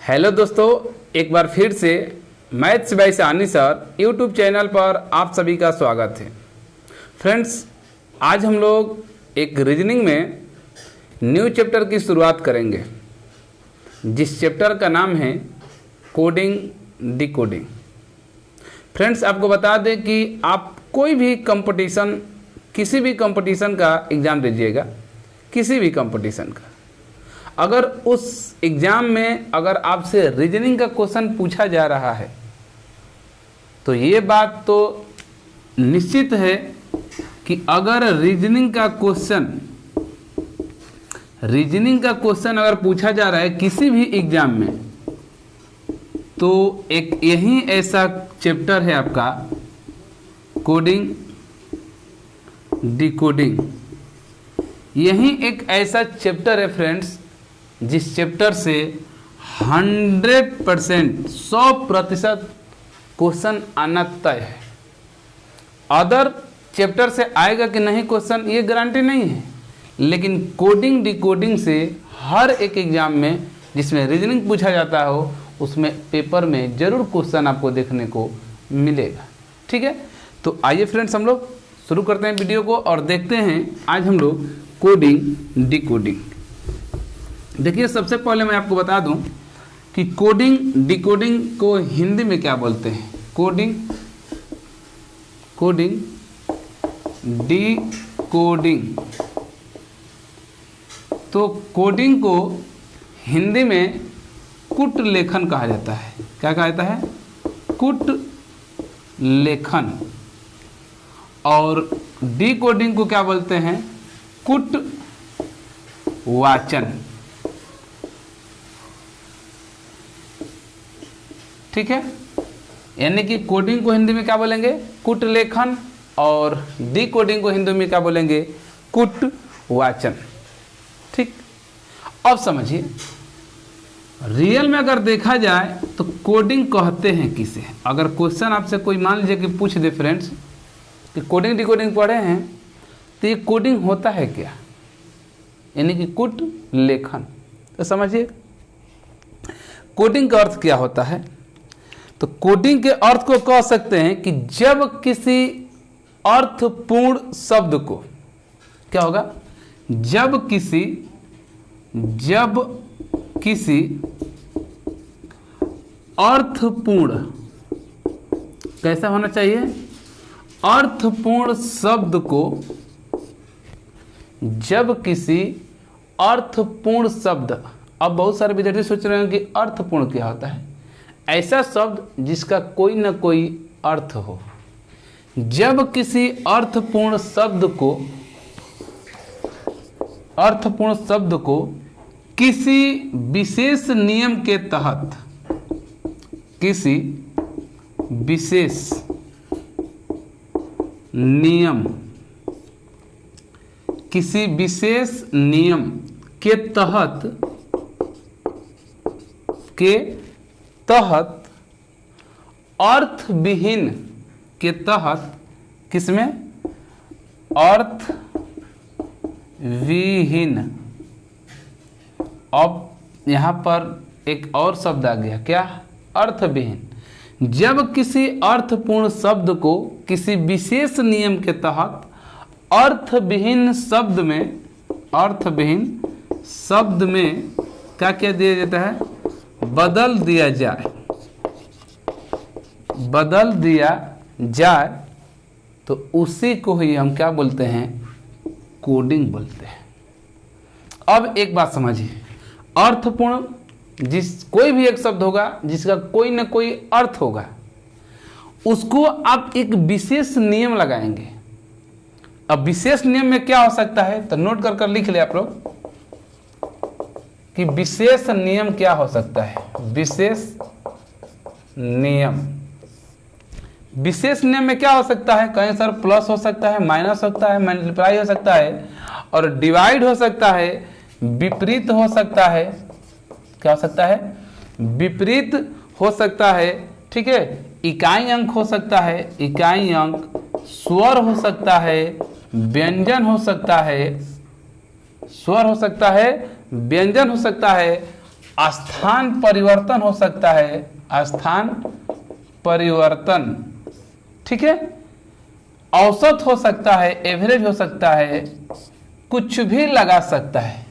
Hello दोस्तों, एक बार फिर से मैथ्स बाय सानी सर यूट्यूब चैनल पर आप सभी का स्वागत है। फ्रेंड्स, आज हम लोग एक रीजनिंग में न्यू चैप्टर की शुरुआत करेंगे, जिस चैप्टर का नाम है कोडिंग डिकोडिंग। फ्रेंड्स, आपको बता दें कि आप कोई भी कंपटीशन, किसी भी कंपटीशन का एग्ज़ाम दीजिएगा, किसी भी कंपटीशन का, अगर उस एग्ज़ाम में अगर आपसे रीजनिंग का क्वेश्चन पूछा जा रहा है तो ये बात तो निश्चित है कि अगर रीजनिंग का क्वेश्चन अगर पूछा जा रहा है किसी भी एग्ज़ाम में, तो एक यही ऐसा चैप्टर है आपका कोडिंग डिकोडिंग। यही एक ऐसा चैप्टर है फ्रेंड्स, जिस चैप्टर से 100% क्वेश्चन आना तय है। अदर चैप्टर से आएगा कि नहीं क्वेश्चन, ये गारंटी नहीं है, लेकिन कोडिंग डिकोडिंग से हर एक एग्जाम में जिसमें रीजनिंग पूछा जाता हो, उसमें पेपर में जरूर क्वेश्चन आपको देखने को मिलेगा। ठीक है, तो आइए फ्रेंड्स, हम लोग शुरू करते हैं वीडियो को और देखते हैं आज हम लोग कोडिंग डिकोडिंग। देखिए, सबसे पहले मैं आपको बता दूं कि कोडिंग डिकोडिंग को हिंदी में क्या बोलते हैं। कोडिंग डिकोडिंग, तो कोडिंग को हिंदी में कूट लेखन कहा जाता है। क्या कहा जाता है? कूट लेखन। और डिकोडिंग को क्या बोलते हैं? कूट वाचन। ठीक है, यानी कि कोडिंग को हिंदी में क्या बोलेंगे? कूट लेखन, और डिकोडिंग को हिंदी में क्या बोलेंगे? कूट वाचन। ठीक, अब समझिए, रियल में अगर देखा जाए तो कोडिंग कहते हैं किसे? अगर क्वेश्चन आपसे कोई मान लीजिए कि पूछ दे फ्रेंड्स कि कोडिंग डिकोडिंग पढ़े हैं, तो ये कोडिंग होता है क्या? यानी कि कूट लेखन। तो समझिए कोडिंग का अर्थ क्या होता है। तो कोडिंग के अर्थ को कह सकते हैं कि जब किसी अर्थपूर्ण शब्द को, क्या होगा? जब किसी अर्थपूर्ण, कैसा होना चाहिए? अर्थपूर्ण शब्द को, जब किसी अर्थपूर्ण शब्द, अब बहुत सारे विद्यार्थी सोच रहे हैं कि अर्थपूर्ण क्या होता है? ऐसा शब्द जिसका कोई न कोई अर्थ हो। जब किसी अर्थपूर्ण शब्द को किसी विशेष नियम के तहत, किसी विशेष नियम के तहत अर्थविहीन के तहत, किसमें? अर्थविहीन। अब यहाँ पर एक और शब्द आ गया, क्या? अर्थविहीन। जब किसी अर्थपूर्ण शब्द को किसी विशेष नियम के तहत अर्थविहीन शब्द में क्या क्या दिया जाता है? बदल दिया जाए, तो उसी को ही हम क्या बोलते हैं? कोडिंग बोलते हैं। अब एक बात समझिए, अर्थपूर्ण कोई भी एक शब्द होगा जिसका कोई न कोई अर्थ होगा, उसको आप एक विशेष नियम लगाएंगे। अब विशेष नियम में क्या हो सकता है? तो नोट कर लिख ले आप लोग कि विशेष नियम क्या हो सकता है। विशेष नियम में क्या हो सकता है? कहीं सर प्लस हो सकता है, माइनस हो सकता है, मल्टीप्लाई हो सकता है, और डिवाइड हो सकता है, विपरीत हो सकता है। क्या हो सकता है? विपरीत हो सकता है। ठीक है, इकाई अंक हो सकता है, इकाई अंक, स्वर हो सकता है, व्यंजन हो सकता है, स्वर हो सकता है, व्यंजन हो सकता है, स्थान परिवर्तन हो सकता है, स्थान परिवर्तन, ठीक है, औसत हो सकता है, एवरेज हो सकता है, कुछ भी लगा सकता है।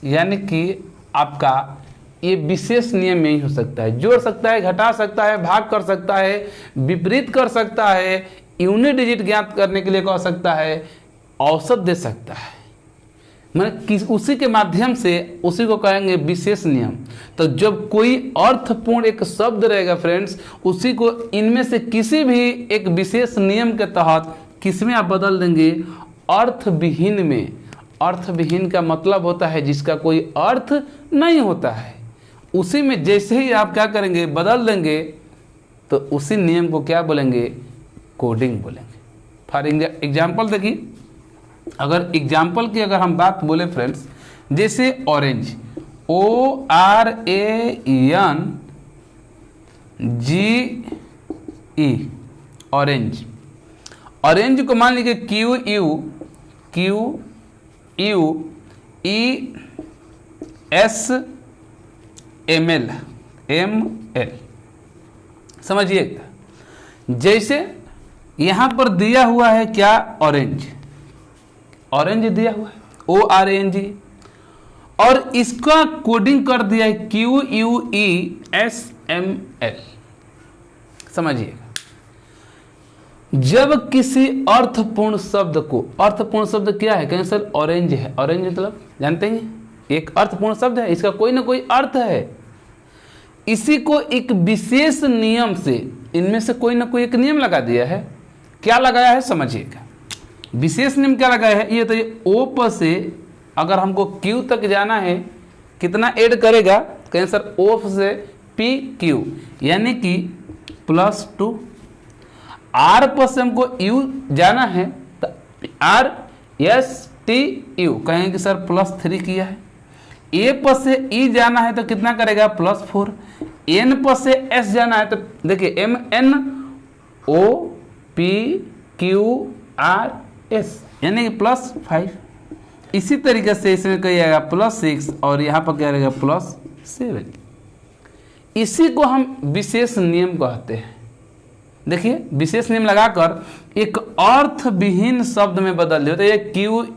यानी कि आपका ये विशेष नियम में ही हो सकता है, जोड़ सकता है, घटा सकता है, भाग कर सकता है, विपरीत कर सकता है, यूनिट डिजिट ज्ञात करने के लिए कह सकता है, औसत दे सकता है। मतलब उसी के माध्यम से उसी को कहेंगे विशेष नियम। तो जब कोई अर्थपूर्ण एक शब्द रहेगा फ्रेंड्स, उसी को इनमें से किसी भी एक विशेष नियम के तहत किसमें आप बदल देंगे, अर्थविहीन में। अर्थविहीन का मतलब होता है जिसका कोई अर्थ नहीं होता है, उसी में जैसे ही आप क्या करेंगे, बदल देंगे, तो उसी नियम को क्या बोलेंगे, कोडिंग बोलेंगे। फॉर एग्जाम्पल देखिए, अगर एग्जाम्पल की अगर हम बात बोले फ्रेंड्स, जैसे ऑरेंज, ORANGE, ऑरेंज। ऑरेंज को मान लीजिए QUESML, समझिए। जैसे यहां पर दिया हुआ है क्या, ऑरेंज, ऑरेंज दिया हुआ है ORANGE, और इसका कोडिंग कर दिया है QUESML, समझिएगा। जब किसी अर्थपूर्ण शब्द को, अर्थपूर्ण शब्द क्या है, कहें सर ऑरेंज है, ऑरेंज मतलब जानते हैं एक अर्थपूर्ण शब्द है, इसका कोई ना कोई अर्थ है, इसी को एक विशेष नियम से, इनमें से कोई ना कोई एक नियम लगा दिया है। क्या लगाया है समझिएगा, विशेष नियम क्या लगाया है, ये तो ये O पर से अगर हमको Q तक जाना है, कितना ऐड करेगा, कहें सर O से PQ, यानी कि +2। R पर से हमको U जाना है, तो RSTU, कहेंगे कि सर +3 किया है। A पर से E जाना है तो कितना करेगा, +4। N पर से S जाना है तो देखिए MNOPQRS, यानी कि +5। इसी तरीके से इसमें कहिएगा +6, और यहाँ पर क्या रहेगा +7। इसी को हम विशेष नियम कहते हैं। देखिए विशेष नियम लगाकर एक अर्थविहीन शब्द में बदल दिया। तो ये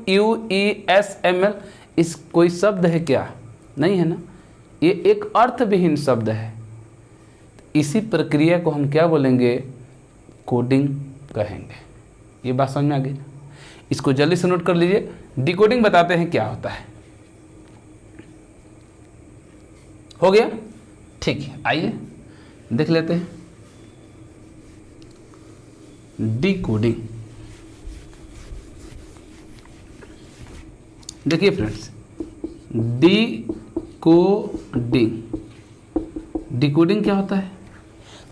QUESML, इस कोई शब्द है क्या, नहीं है ना, ये एक अर्थविहीन शब्द है। इसी प्रक्रिया को हम क्या बोलेंगे, कोडिंग कहेंगे। ये बात समझ में आ गई ना, इसको जल्दी से नोट कर लीजिए। डिकोडिंग बताते हैं क्या होता है, हो गया, ठीक है। आइए देख लेते हैं डिकोडिंग। देखिए फ्रेंड्स, डिकोडिंग क्या होता है,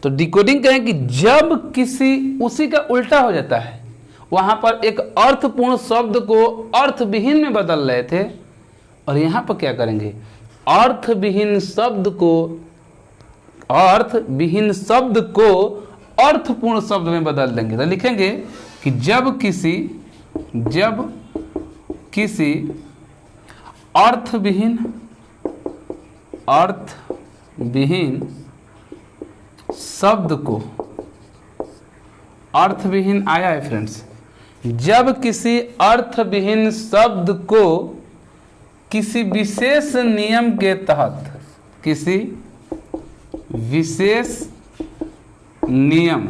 तो डिकोडिंग कहें कि जब किसी, उसी का उल्टा हो जाता है, वहां पर एक अर्थपूर्ण शब्द को अर्थविहीन में बदल रहे थे, और यहां पर क्या करेंगे, अर्थविहीन शब्द को अर्थपूर्ण शब्द में बदल देंगे। तो लिखेंगे कि जब किसी अर्थविहीन शब्द को, अर्थविहीन आया है फ्रेंड्स, जब किसी अर्थविहीन शब्द को किसी विशेष नियम के तहत, किसी विशेष नियम,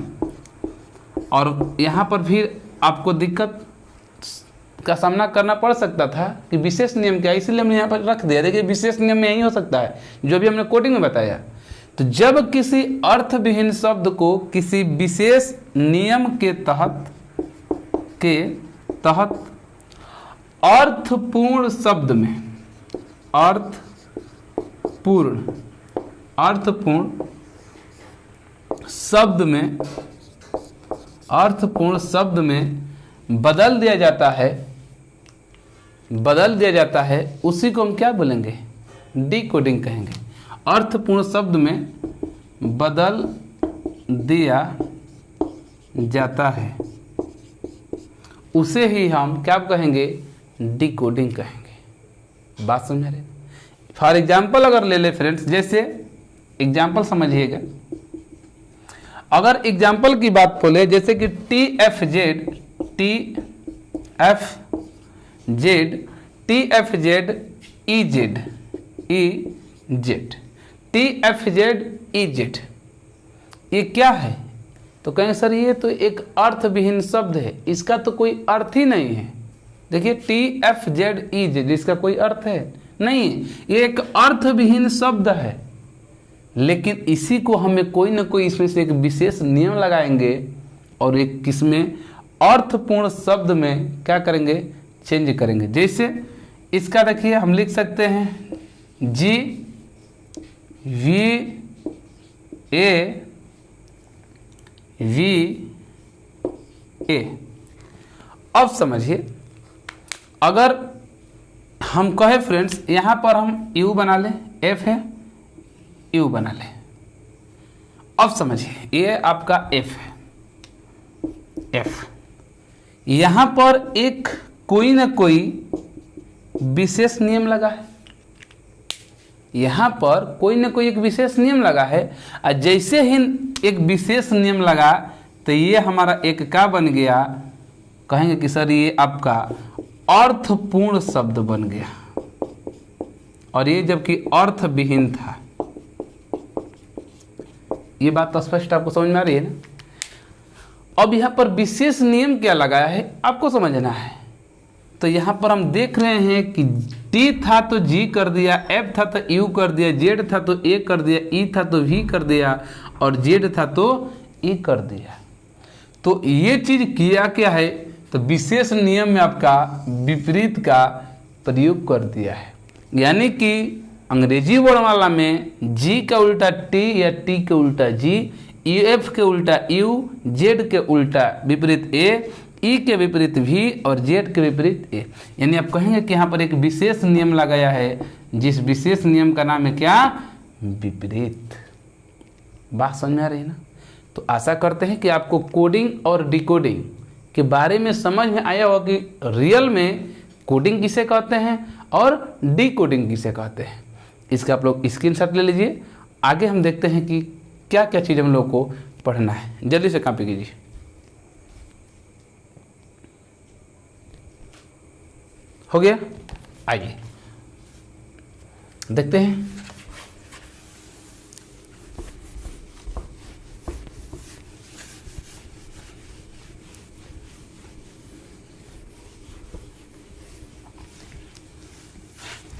और यहाँ पर भी आपको दिक्कत का सामना करना पड़ सकता था कि विशेष नियम क्या है, इसलिए हमने यहाँ पर रख दिया। देखिए विशेष नियम में यही हो सकता है जो भी हमने कोडिंग में बताया। तो जब किसी अर्थविहीन शब्द को किसी विशेष नियम के तहत अर्थपूर्ण शब्द में बदल दिया जाता है, उसी को हम क्या बोलेंगे, डिकोडिंग कहेंगे। अर्थपूर्ण शब्द में बदल दिया जाता है, उसे ही हम क्या कहेंगे, डिकोडिंग कहेंगे। बात समझ रहे। फॉर एग्जाम्पल अगर ले ले फ्रेंड्स, जैसे एग्जाम्पल समझिएगा, अगर एग्जाम्पल की बात बोले जैसे कि T F Z E Z ये क्या है? तो कहें सर ये तो एक अर्थविहीन शब्द है, इसका तो कोई अर्थ ही नहीं है। देखिए T F Z E Z, इसका कोई अर्थ है नहीं, ये एक अर्थविहीन शब्द है। लेकिन इसी को हमें कोई ना कोई इसमें से एक विशेष नियम लगाएंगे और एक किसमें अर्थपूर्ण शब्द में क्या करेंगे, चेंज करेंगे। जैसे इसका देखिए हम लिख सकते हैं जी वी ए। अब समझिए, अगर हम कहे फ्रेंड्स यहां पर हम यू बना लें, एफ है यू बना लें। अब समझिए ये आपका एफ है, एफ यहां पर एक कोई ना कोई विशेष नियम लगा है, यहां पर कोई ना कोई एक विशेष नियम लगा है। और जैसे ही एक विशेष नियम लगा तो ये हमारा एक का बन गया, कहेंगे कि सर ये आपका अर्थपूर्ण शब्द बन गया, और ये जबकि अर्थविहीन था। ये बात तो स्पष्ट आपको समझ में आ रही है ना। अब यहाँ पर विशेष नियम क्या लगाया है आपको समझना है। तो यहाँ पर हम देख रहे हैं कि टी था तो जी कर दिया, एफ था तो यू कर दिया, जेड था तो ए कर दिया, ई था तो वी कर दिया, और जेड था तो ई कर दिया। तो ये चीज किया क्या है, तो विशेष नियम में आपका विपरीत का प्रयोग कर दिया है। यानी कि अंग्रेजी वर्णमाला में जी का उल्टा टी या टी के उल्टा जी, एफ के उल्टा यू, जेड के उल्टा विपरीत ए, ई के विपरीत वी और जेड के विपरीत ए। यानी आप कहेंगे कि यहाँ पर एक विशेष नियम लगाया है, जिस विशेष नियम का नाम है क्या, विपरीत। बात समझ में आ रही है ना। तो आशा करते हैं कि आपको कोडिंग और डिकोडिंग के बारे में समझ में आया होगा कि रियल में कोडिंग किसे कहते हैं और डिकोडिंग किसे कहते हैं। इसका आप लोग स्क्रीनशॉट ले लीजिए। आगे हम देखते हैं कि क्या क्या चीज़ हम लोग को पढ़ना है। जल्दी से कॉपी कीजिए। हो गया, आइए देखते हैं।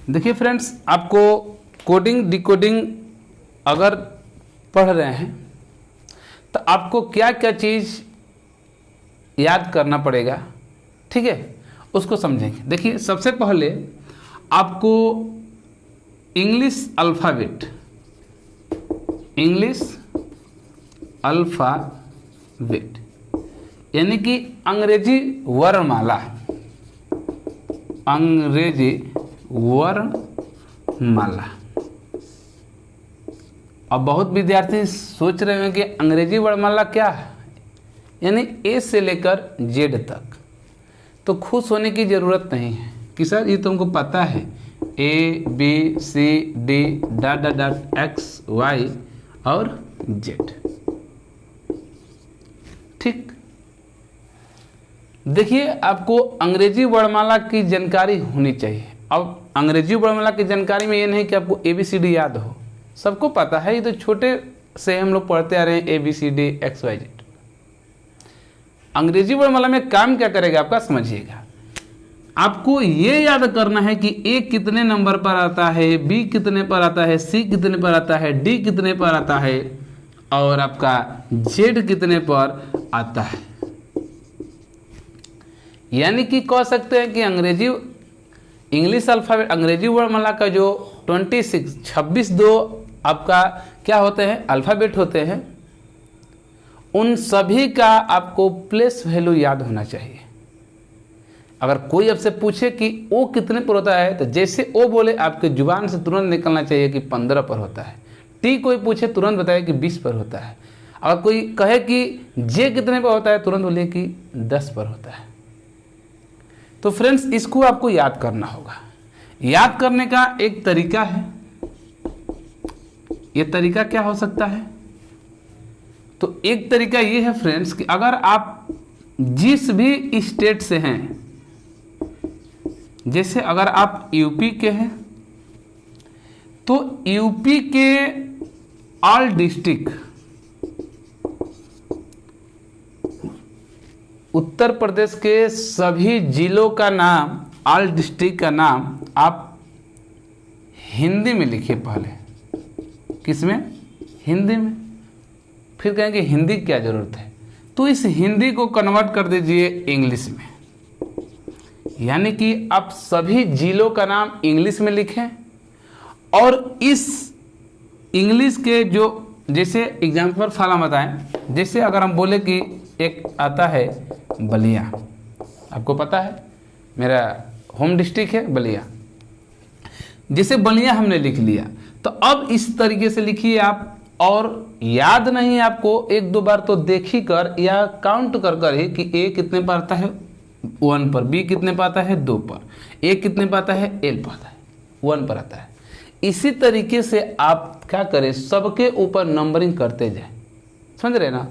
देखिए फ्रेंड्स, आपको कोडिंग डिकोडिंग अगर पढ़ रहे हैं तो आपको क्या क्या चीज़ याद करना पड़ेगा, ठीक है, उसको समझेंगे। देखिए सबसे पहले आपको इंग्लिश अल्फ़ाबेट यानी कि अंग्रेजी वर्णमाला, अंग्रेजी वर्णमाला। अब बहुत विद्यार्थी सोच रहे हैं कि अंग्रेजी वर्णमाला क्या है, यानी ए से लेकर जेड तक। तो खुश होने की ज़रूरत नहीं है कि सर ये तुमको पता है A B C D dot dot dot X Y और जेड, ठीक। देखिए आपको अंग्रेजी वर्णमाला की जानकारी होनी चाहिए। अब अंग्रेजी वर्णमाला की जानकारी में ये नहीं कि आपको ए बी सी डी याद हो, सबको पता है, ये तो छोटे से हम लोग पढ़ते आ रहे हैं A B C D X Y Z. अंग्रेजी वर्णमाला में काम क्या करेगा आपका, समझिएगा। आपको ये याद करना है कि ए कितने नंबर पर आता है, बी कितने पर आता है, सी कितने पर आता है, डी कितने पर आता है और आपका जेड कितने पर आता है। यानी कि कह सकते हैं कि इंग्लिश अल्फ़ाबेट अंग्रेजी वर्णमाला का जो 26 दो आपका क्या होते हैं, अल्फ़ाबेट होते हैं, उन सभी का आपको प्लेस वैल्यू याद होना चाहिए। अगर कोई आपसे पूछे कि ओ कितने पर होता है, तो जैसे ओ बोले आपके जुबान से तुरंत निकलना चाहिए कि 15 पर होता है। टी कोई पूछे तुरंत बताए कि 20 पर होता है। अगर कोई कहे कि जे कितने पर होता है, तुरंत बोले कि 10 पर होता है। तो फ्रेंड्स इसको आपको याद करना होगा। याद करने का एक तरीका है। ये तरीका क्या हो सकता है? तो एक तरीका ये है फ्रेंड्स कि अगर आप जिस भी स्टेट से हैं, जैसे अगर आप यूपी के हैं तो यूपी के ऑल डिस्ट्रिक्ट, उत्तर प्रदेश के सभी जिलों का नाम, ऑल डिस्ट्रिक्ट का नाम आप हिंदी में लिखिए पहले। किसमें? हिंदी में। फिर कहेंगे हिंदी की क्या ज़रूरत है, तो इस हिंदी को कन्वर्ट कर दीजिए इंग्लिश में। यानी कि आप सभी जिलों का नाम इंग्लिश में लिखें और इस इंग्लिश के जो, जैसे एग्जाम्पल फॉर बताएं, जैसे अगर हम बोले कि एक आता है बलिया, आपको पता है मेरा होम डिस्ट्रिक्ट है बलिया, जैसे बलिया हमने लिख लिया, तो अब इस तरीके से लिखिए आप। और याद नहीं आपको, एक दो बार तो देखी कर या काउंट कर कर ही कि ए कितने पर आता है 1 पर, बी कितने पर आता है 2 पर, ए कितने पर आता है एल पर आता है 1 पर आता है। इसी तरीके से आप क्या करें, सबके ऊपर नंबरिंग करते जाए, समझ रहे ना।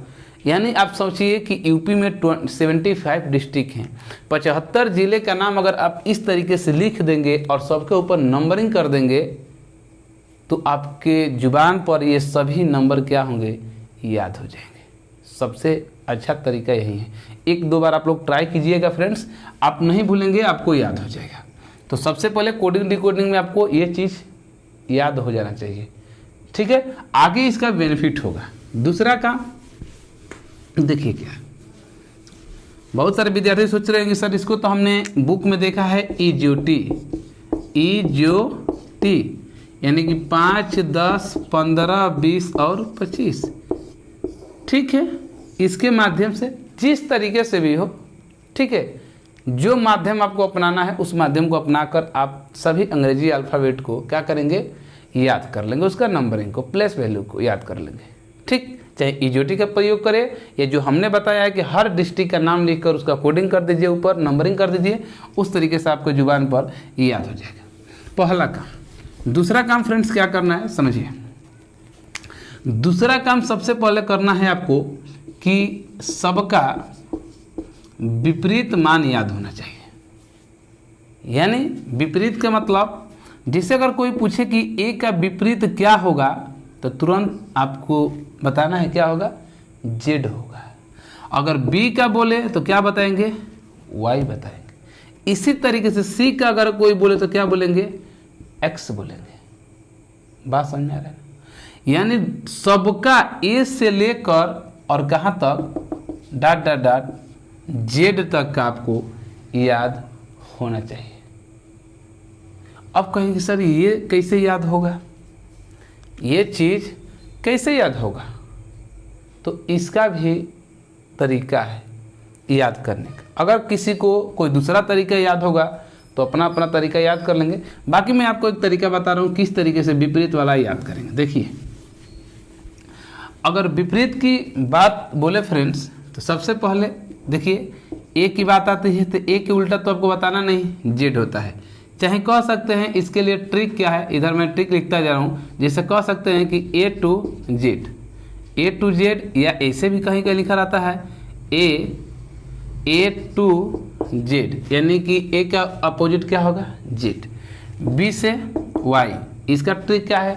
यानी आप सोचिए कि यूपी में 75 डिस्ट्रिक्ट हैं, 75 जिले का नाम अगर आप इस तरीके से लिख देंगे और सबके ऊपर नंबरिंग कर देंगे तो आपके जुबान पर ये सभी नंबर क्या होंगे, याद हो जाएंगे। सबसे अच्छा तरीका यही है। एक दो बार आप लोग ट्राई कीजिएगा फ्रेंड्स, आप नहीं भूलेंगे, आपको याद हो जाएगा। तो सबसे पहले कोडिंग डिकोडिंग में आपको ये चीज़ याद हो जाना चाहिए, ठीक है। आगे इसका बेनिफिट होगा। दूसरा काम देखिए क्या, बहुत सारे विद्यार्थी सोच रहे हैं कि सर इसको तो हमने बुक में देखा है इजोटी, यानी कि 5, 10, 15, 20 और 25, ठीक है। इसके माध्यम से जिस तरीके से भी हो, ठीक है, जो माध्यम आपको अपनाना है उस माध्यम को अपनाकर आप सभी अंग्रेजी अल्फ़ाबेट को क्या करेंगे, याद कर लेंगे, उसका नंबरिंग को, प्लेस वैल्यू को याद कर लेंगे, ठीक। चाहे इजोटी का प्रयोग करें या जो हमने बताया है कि हर डिस्ट्रिक्ट का नाम लिखकर उसका कोडिंग कर दीजिए, ऊपर नंबरिंग कर दीजिए, उस तरीके से आपको जुबान पर याद हो जाएगा। पहला काम। दूसरा काम फ्रेंड्स क्या करना है समझिए। दूसरा काम सबसे पहले करना है आपको कि सबका विपरीत मान याद होना चाहिए। यानी विपरीत का मतलब, जिसे अगर कोई पूछे कि ए का विपरीत क्या होगा तो तुरंत आपको बताना है क्या होगा, जेड होगा। अगर बी का बोले तो क्या बताएंगे, वाई बताएंगे। इसी तरीके से सी का अगर कोई बोले तो क्या बोलेंगे, एक्स बोलेंगे। बात समझ में आ रहा है? यानी सबका ए से लेकर और कहाँ तक, डॉट डॉट डॉट जेड तक का आपको याद होना चाहिए। अब कहेंगे सर ये कैसे याद होगा, ये चीज़ कैसे याद होगा? तो इसका भी तरीका है याद करने का। अगर किसी को कोई दूसरा तरीका याद होगा तो अपना अपना तरीका याद कर लेंगे। बाकी मैं आपको एक तरीका बता रहा हूँ किस तरीके से विपरीत वाला याद करेंगे। देखिए, अगर विपरीत की बात बोले फ्रेंड्स तो सबसे पहले देखिए ए की बात आती है तो ए के उल्टा तो आपको बताना नहीं, जेड होता है। चाहे कह सकते हैं, इसके लिए ट्रिक क्या है, इधर मैं ट्रिक लिखता जा रहा हूँ। जैसे कह सकते हैं कि ए टू जेड, या ऐसे भी कहीं कहीं लिखा रहता है ए टू जेड, यानी कि ए का अपोजिट क्या होगा, जेड। बी से वाई, इसका ट्रिक क्या है,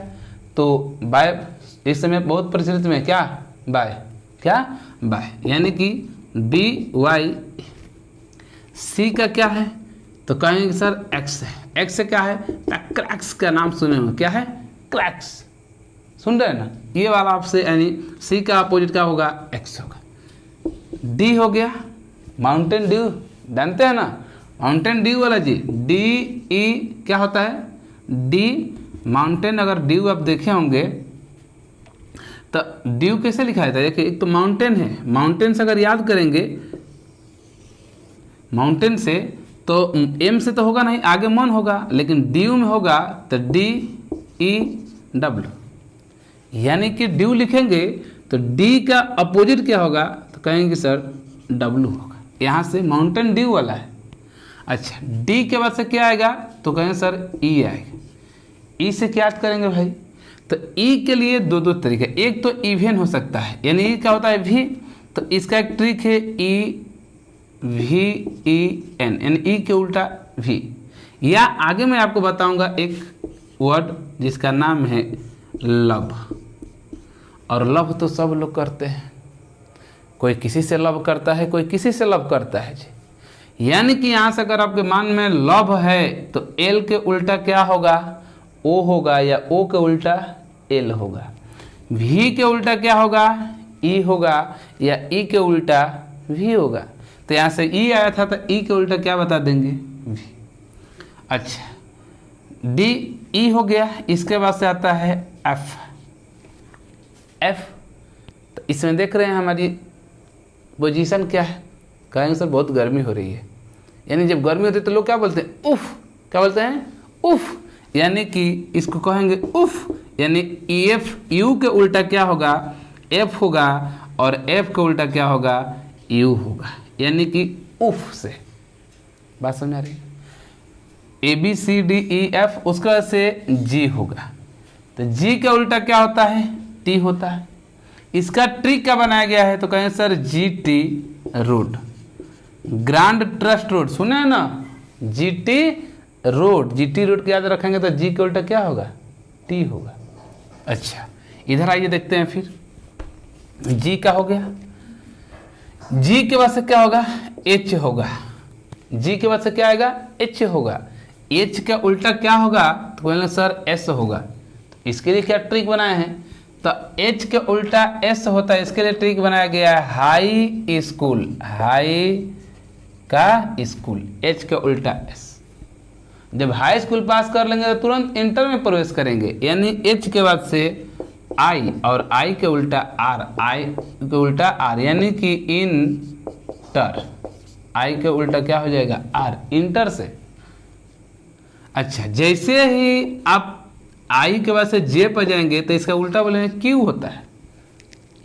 तो बाय, इस समय बहुत प्रचलित में क्या, बाय, यानी कि बी वाई। सी का क्या है तो कहेंगे सर एक्स है। एक्स से क्या है, क्रैक्स का नाम सुने होंगे, क्या है, क्रैक्स, सुन रहे हैं ना, ये वाला आपसे, यानी सी का अपोजिट क्या होगा, एक्स होगा। डी हो गया माउंटेन ड्यू, जानते हैं ना माउंटेन ड्यू वाला जी, डी ई क्या होता है, डी माउंटेन। अगर ड्यू आप देखे होंगे तो ड्यू कैसे लिखा जाता है, देखिए एक तो माउंटेन है, माउंटेन से अगर याद करेंगे, माउंटेन से तो एम से तो होगा नहीं, आगे मन होगा, लेकिन ड्यू में होगा तो डी ई डब्ल्यू, यानी कि ड्यू लिखेंगे तो डी का अपोजिट क्या होगा तो कहेंगे सर डब्ल्यू होगा। यहाँ से माउंटेन ड्यू वाला है। अच्छा, डी के बाद से क्या आएगा, तो कहेंगे सर ई आएगा। ई से क्या याद करेंगे भाई, तो ई के लिए दो तरीके, एक तो इवेन हो सकता है, यानी ई क्या होता है भी, तो इसका एक ट्रिक है ई वी ई एन, यानी ई के उल्टा भी। या आगे मैं आपको बताऊंगा एक वर्ड जिसका नाम है लव, और लव तो सब लोग करते हैं, कोई किसी से लव करता है, कोई किसी से लव करता है जी। यानी कि यहाँ से अगर आपके मान में लव है तो एल के उल्टा क्या होगा, ओ होगा, या ओ के उल्टा एल होगा। वी के उल्टा क्या होगा, ई होगा, या ई के उल्टा वी होगा। तो यहाँ से ई आया था तो ई के उल्टा क्या बता देंगे, वी। अच्छा, डी ई हो गया, इसके बाद से आता है एफ। एफ तो इसमें देख रहे हैं हमारी पोजीशन क्या है, कहेंगे सर बहुत गर्मी हो रही है, यानी जब गर्मी होती है तो लोग क्या बोलते हैं, उफ। क्या बोलते हैं, उफ, यानी कि इसको कहेंगे उफ, यानी एफ, यू के उल्टा क्या होगा, एफ होगा, और एफ के उल्टा क्या होगा, यू होगा, यानी कि उफ से। बात समझ आ रही है। A B C D E F, उसका से जी होगा, तो जी का उल्टा क्या होता है, टी होता है। इसका ट्रिक क्या बनाया गया है, तो कहें sir G T road, grand trust road, सुने हैं ना, G T road. G T road को याद रखेंगे तो जी का उल्टा क्या होगा, टी होगा। अच्छा, इधर आइए देखते हैं फिर, जी का हो गया, जी के बाद से क्या होगा, एच होगा। जी के बाद से क्या आएगा, एच होगा। एच का उल्टा क्या होगा, तो बोले सर एस होगा। इसके लिए क्या ट्रिक बनाए हैं, तो एच के उल्टा एस होता है, इसके लिए ट्रिक बनाया गया है हाई स्कूल, हाई का स्कूल, एच के उल्टा एस। जब हाई स्कूल पास कर लेंगे तो तुरंत इंटर में प्रवेश करेंगे, यानी एच के बाद से आई, और आई के उल्टा आर, आई के उल्टा आर, यानी कि इंटर। आई के उल्टा क्या हो जाएगा, आर, इंटर से। अच्छा, जैसे ही आप आई के बाद से जे पर जाएंगे तो इसका उल्टा बोलेंगे क्यू होता है।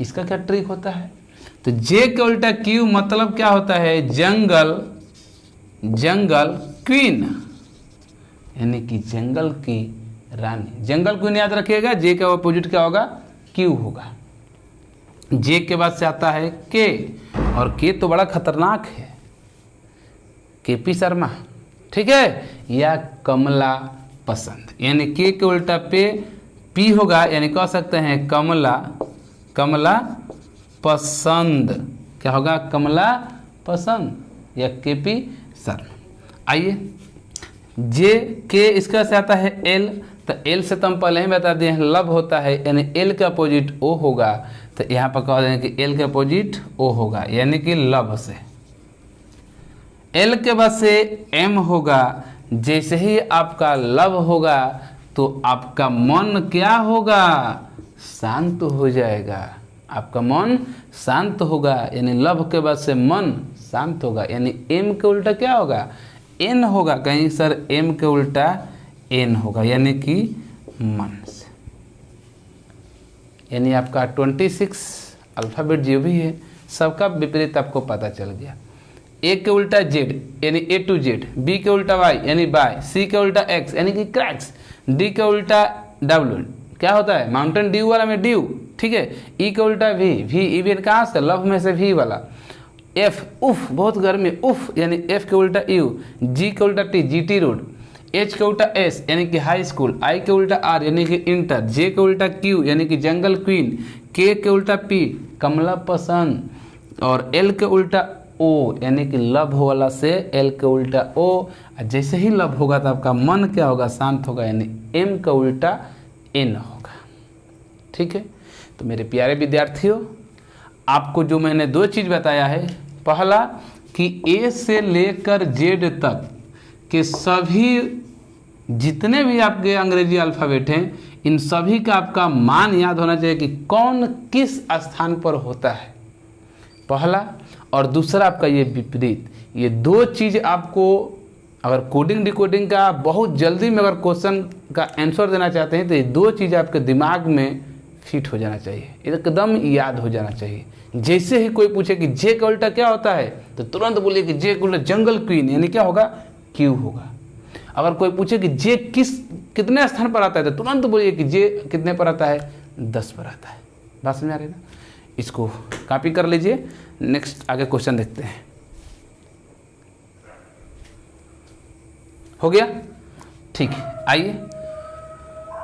इसका क्या ट्रिक होता है, तो जे के उल्टा क्यू, मतलब क्या होता है, जंगल, जंगल क्वीन, यानी कि जंगल की रानी। जंगल क्वीन याद रखिएगा, जे का अपोजिट क्या होगा, क्यू होगा। जे के बाद से आता है के, और के तो बड़ा खतरनाक है, केपी शर्मा, ठीक है, या कमला पसंद, यानी के उल्टा पे पी होगा, यानी कह सकते हैं कमला, कमला पसंद। क्या होगा, कमला पसंद, या केपी शर्मा। आइए, जे के इसका से आता है एल, तो एल से तो हम पहले ही बता दिए हैं लव होता है, यानी एल का अपोजिट ओ होगा, तो यहाँ पर कह देंगे कि एल का अपोजिट ओ होगा, यानी कि लव से। एल के बाद से एम होगा, जैसे ही आपका लव होगा तो आपका मन क्या होगा, शांत हो जाएगा, आपका मन शांत होगा, यानी लव के बाद से मन शांत होगा, यानी एम के उल्टा क्या होगा, एन होगा। कहीं सर एम के उल्टा एन होगा, यानी कि मन से। यानी आपका 26 अल्फ़ाबेट जो भी है सबका विपरीत आपको पता चल गया। ए के उल्टा जेड, यानी ए टू जेड, बी के उल्टा वाई, यानी बाय, सी के उल्टा एक्स, यानी कि क्रैक्स, डी के उल्टा डब्ल्यू, क्या होता है, माउंटेन ड्यू वाला में ड्यू, ठीक है। ई के उल्टा वी, वी इवेन कहाँ से, लव में से वी वाला। एफ, उफ बहुत गर्मी, उफ, यानी एफ के उल्टा यू। जी के उल्टा T, G T road. H के उल्टा एस, यानी कि हाई स्कूल। आई के उल्टा आर, यानी कि इंटर। जे के उल्टा क्यू, यानी कि जंगल क्वीन। के उल्टा पी, कमला पसंद। और एल के उल्टा ओ, यानी कि लव वाला से एल के उल्टा ओ। जैसे ही लव होगा तो आपका मन क्या होगा, शांत होगा, यानी एम का उल्टा एन होगा, ठीक है। तो मेरे प्यारे विद्यार्थियों, आपको जो मैंने दो चीज़ बताया है, पहला कि ए से लेकर जेड तक के सभी जितने भी आपके अंग्रेजी अल्फ़ाबेट हैं, इन सभी का आपका मान याद होना चाहिए कि कौन किस स्थान पर होता है, पहला। और दूसरा आपका ये विपरीत, ये दो चीज़ आपको अगर कोडिंग डिकोडिंग का बहुत जल्दी में अगर क्वेश्चन का आंसर देना चाहते हैं तो ये दो चीज़ आपके दिमाग में फिट हो जाना चाहिए, एकदम याद हो जाना चाहिए। जैसे ही कोई पूछे कि जे का उल्टा क्या होता है तो तुरंत बोलिए कि जे का उल्टा जंगल क्वीन, यानी क्या होगा, क्यू होगा। अगर कोई पूछे कि जे कितने स्थान पर आता है तो तुरंत बोलिए कि जे कितने पर आता है, 10 पर आता है। बात समझ आ रही है ना? इसको कॉपी कर लीजिए। नेक्स्ट आगे क्वेश्चन देखते हैं। हो गया? ठीक है, आइए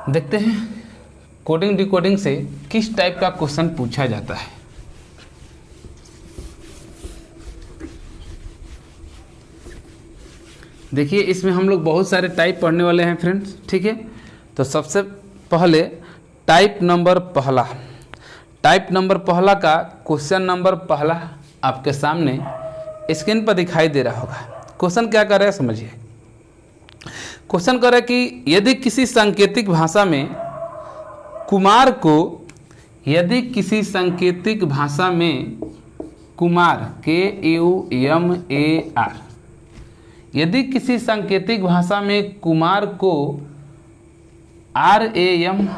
देखते हैं कोडिंग डिकोडिंग से किस टाइप का क्वेश्चन पूछा जाता है। देखिए इसमें हम लोग बहुत सारे टाइप पढ़ने वाले हैं फ्रेंड्स, ठीक है। तो सबसे पहले टाइप नंबर पहला का क्वेश्चन नंबर पहला आपके सामने स्क्रीन पर दिखाई दे रहा होगा। क्वेश्चन क्या कर रहा है समझिए। क्वेश्चन कर रहा है कि यदि किसी सांकेतिक भाषा में कुमार KUMAR, यदि किसी सांकेतिक भाषा में कुमार को RAMUK,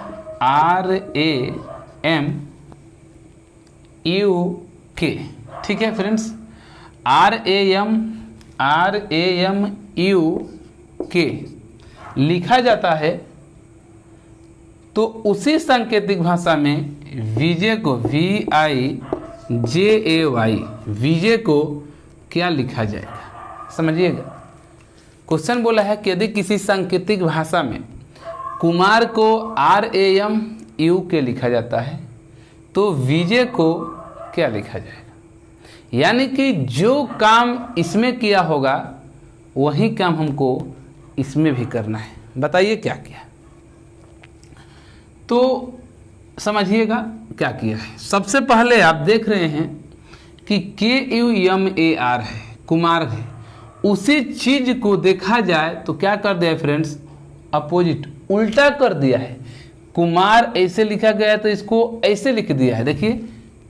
ठीक है फ्रेंड्स, RAMUK लिखा जाता है, तो उसी सांकेतिक भाषा में विजय को विजय को क्या लिखा जाएगा, समझिएगा। क्वेश्चन बोला है कि यदि किसी सांकेतिक भाषा में कुमार को RAMUK लिखा जाता है तो विजय को क्या लिखा जाएगा। यानी कि जो काम इसमें किया होगा वही काम हमको इसमें भी करना है। बताइए क्या किया, तो समझिएगा क्या किया है। सबसे पहले आप देख रहे हैं कि KUMAR है, कुमार है, उसी चीज को देखा जाए तो क्या कर दिया है फ्रेंड्स, अपोजिट, उल्टा कर दिया है। कुमार ऐसे लिखा गया है तो इसको ऐसे लिख दिया है। देखिए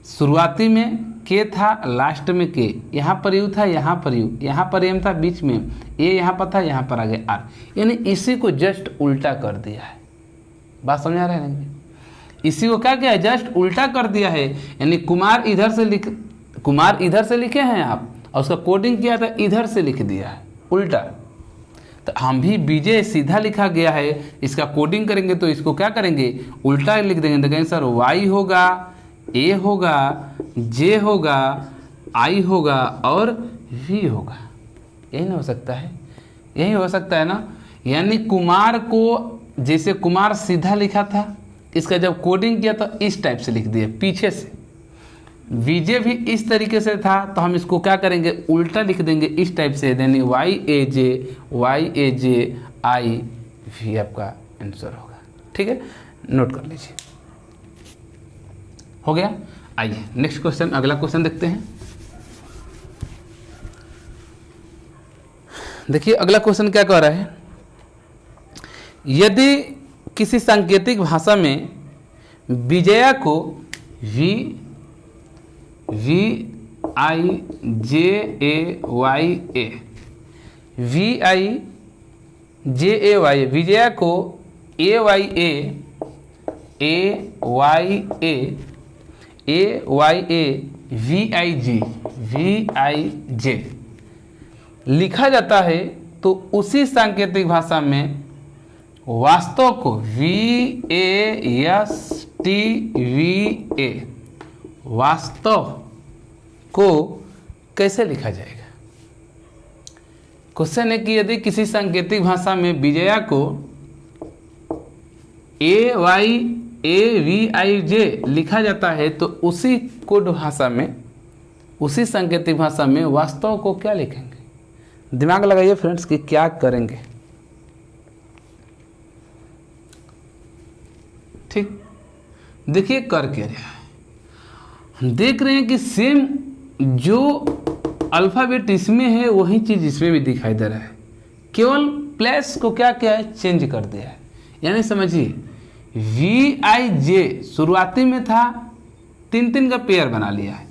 शुरुआती में के था, लास्ट में के, यहाँ पर यू था, यहाँ पर यू, यहाँ पर एम था, बीच में ए यहाँ पर था, यहाँ पर आगे आर, यानी इसी को जस्ट उल्टा कर दिया है। बात समझ आ रहा है ना? इसी को क्या किया है, जस्ट उल्टा कर दिया है। यानी कुमार इधर से लिखे हैं आप, और उसका कोडिंग किया था इधर से लिख दिया है उल्टा। तो हम भी विजय सीधा लिखा गया है, इसका कोडिंग करेंगे तो इसको क्या करेंगे, उल्टा लिख देंगे। तो कहेंगे सर वाई होगा, ए होगा, जे होगा, आई होगा और वी होगा। यही ना हो सकता है, यही हो सकता है ना। यानी कुमार को, जैसे कुमार सीधा लिखा था, इसका जब कोडिंग किया तो इस टाइप से लिख दिया पीछे से। विजय भी इस तरीके से था तो हम इसको क्या करेंगे, उल्टा लिख देंगे इस टाइप से, यानी YAJ आई भी आपका आंसर होगा। ठीक है, नोट कर लीजिए। हो गया। आइए नेक्स्ट क्वेश्चन, अगला क्वेश्चन देखते हैं। देखिए अगला क्वेश्चन क्या कह रहा है, यदि किसी सांकेतिक भाषा में विजया को VIJAYA विजया को VIJ लिखा जाता है, तो उसी सांकेतिक भाषा में वास्तव को VASTVA वास्तव को कैसे लिखा जाएगा। क्वेश्चन है कि यदि किसी सांकेतिक भाषा में विजया को AYAVIJ लिखा जाता है, तो उसी कोड भाषा में, उसी सांकेतिक भाषा में वास्तव को क्या लिखेंगे। दिमाग लगाइए फ्रेंड्स कि क्या करेंगे। ठीक, देखिए कर क्या रहा है, देख रहे हैं कि सेम जो अल्फ़ाबेट इसमें है वही चीज़ इसमें भी दिखाई दे रहा है, केवल प्लस को क्या किया है, चेंज कर दिया है। यानी समझिए VIJ शुरुआती में था, 3 का पेयर बना लिया है,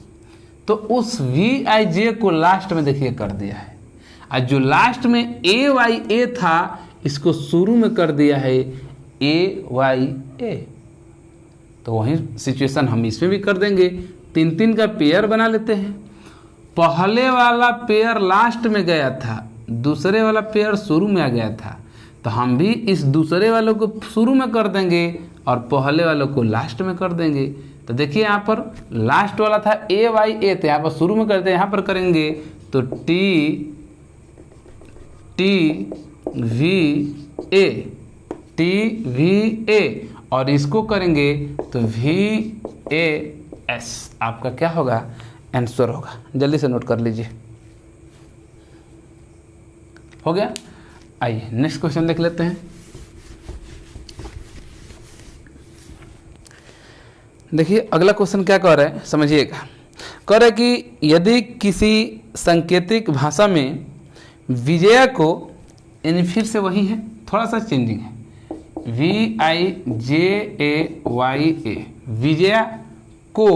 तो उस VIJ को लास्ट में देखिए कर दिया है, और जो लास्ट में AYA था इसको शुरू में कर दिया है AYA। तो वही सिचुएशन हम इसमें भी कर देंगे, 3 का पेयर बना लेते हैं। पहले वाला पेयर लास्ट में गया था, दूसरे वाला पेयर शुरू में आ गया था, तो हम भी इस दूसरे वालों को शुरू में कर देंगे और पहले वालों को लास्ट में कर देंगे। तो देखिए यहाँ पर लास्ट वाला था AYA, तो यहाँ पर शुरू में करते हैं, यहाँ पर करेंगे तो TVA और इसको करेंगे तो VAS। आपका क्या होगा, आंसर होगा। जल्दी से नोट कर लीजिए। हो गया। आइए नेक्स्ट क्वेश्चन देख लेते हैं। देखिए अगला क्वेश्चन क्या कह रहा है, समझिएगा। कह रहा है कि यदि किसी सांकेतिक भाषा में विजया को, यानी फिर से वही है, थोड़ा सा चेंजिंग है, VIJAYA, विजया को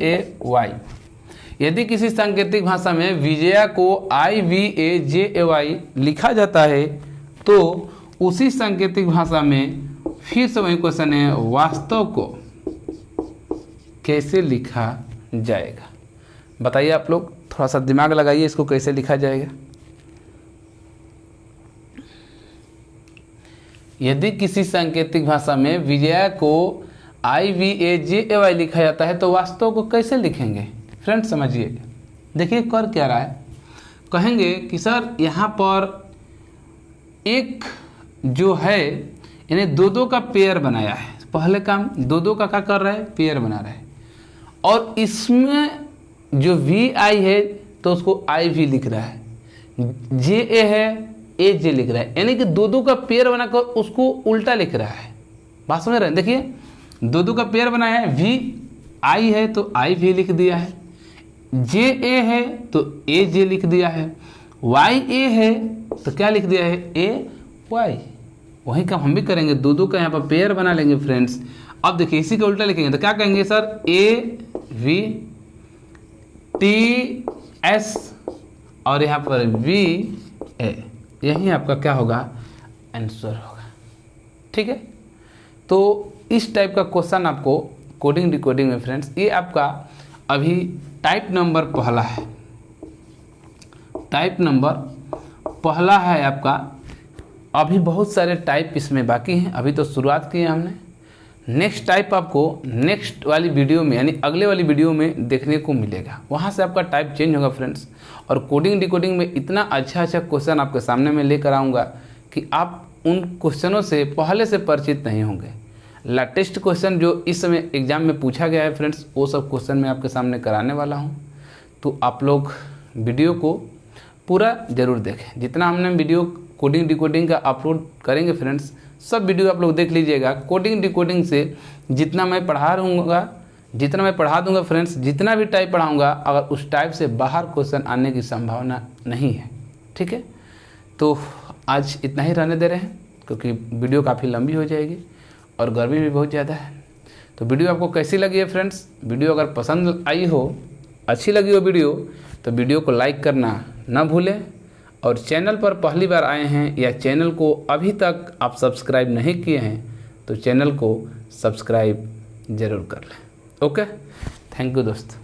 IVAJAY, यदि किसी सांकेतिक भाषा में विजया को IVAJAY लिखा जाता है तो उसी सांकेतिक भाषा में फिर से वही क्वेश्चन है, वास्तव को कैसे लिखा जाएगा। बताइए आप लोग, थोड़ा सा दिमाग लगाइए, इसको कैसे लिखा जाएगा। यदि किसी सांकेतिक भाषा में विजया को IVAJAY लिखा जाता है तो वास्तव को कैसे लिखेंगे। फ्रेंड्स समझिए, देखिए कर क्या रहा है, कहेंगे कि सर यहाँ पर एक जो है यानी दो का पेयर बनाया है। पहले काम दो का क्या कर रहा है, पेयर बना रहा है, और इसमें जो VI है तो उसको IV लिख रहा है, JA है AJ लिख रहा है, यानी कि दो का पेयर बनाकर उसको उल्टा लिख रहा है। बात समझ रहे हैं। देखिए दो का पेयर बनाया है, VI है तो IV लिख दिया है, JA है तो AJ लिख दिया है, YA है तो क्या लिख दिया है, AY। वही काम हम भी करेंगे, दो का यहाँ पर पेयर बना लेंगे फ्रेंड्स। अब देखिए इसी का उल्टा लिखेंगे तो क्या कहेंगे सर, AVTS और यहाँ पर VA, यही आपका क्या होगा, आंसर होगा। ठीक है, तो इस टाइप का क्वेश्चन आपको कोडिंग डिकोडिंग में फ्रेंड्स, ये आपका अभी टाइप नंबर पहला है, टाइप नंबर पहला है आपका। अभी बहुत सारे टाइप इसमें बाकी हैं, अभी तो शुरुआत की है हमने। नेक्स्ट टाइप आपको नेक्स्ट वाली वीडियो में यानी अगले वाली वीडियो में देखने को मिलेगा, वहाँ से आपका टाइप चेंज होगा फ्रेंड्स। और कोडिंग डिकोडिंग में इतना अच्छा क्वेश्चन आपके सामने में लेकर आऊँगा कि आप उन क्वेश्चनों से पहले से परिचित नहीं होंगे। लेटेस्ट क्वेश्चन जो इस समय एग्जाम में पूछा गया है फ्रेंड्स, वो सब क्वेश्चन मैं आपके सामने कराने वाला हूँ। तो आप लोग वीडियो को पूरा ज़रूर देखें। जितना हमने वीडियो कोडिंग डिकोडिंग का अपलोड करेंगे फ्रेंड्स, सब वीडियो आप लोग देख लीजिएगा। कोडिंग डिकोडिंग से जितना मैं पढ़ा दूंगा फ्रेंड्स, जितना भी टाइप पढ़ाऊंगा, अगर उस टाइप से बाहर क्वेश्चन आने की संभावना नहीं है। ठीक है, तो आज इतना ही रहने दे रहे हैं क्योंकि वीडियो काफ़ी लंबी हो जाएगी और गर्मी भी बहुत ज़्यादा है। तो वीडियो आपको कैसी लगी है फ्रेंड्स, वीडियो अगर पसंद आई हो, अच्छी लगी हो वीडियो, तो वीडियो को लाइक करना ना भूलें। और चैनल पर पहली बार आए हैं या चैनल को अभी तक आप सब्सक्राइब नहीं किए हैं तो चैनल को सब्सक्राइब ज़रूर कर लें। ओके, थैंक यू दोस्त।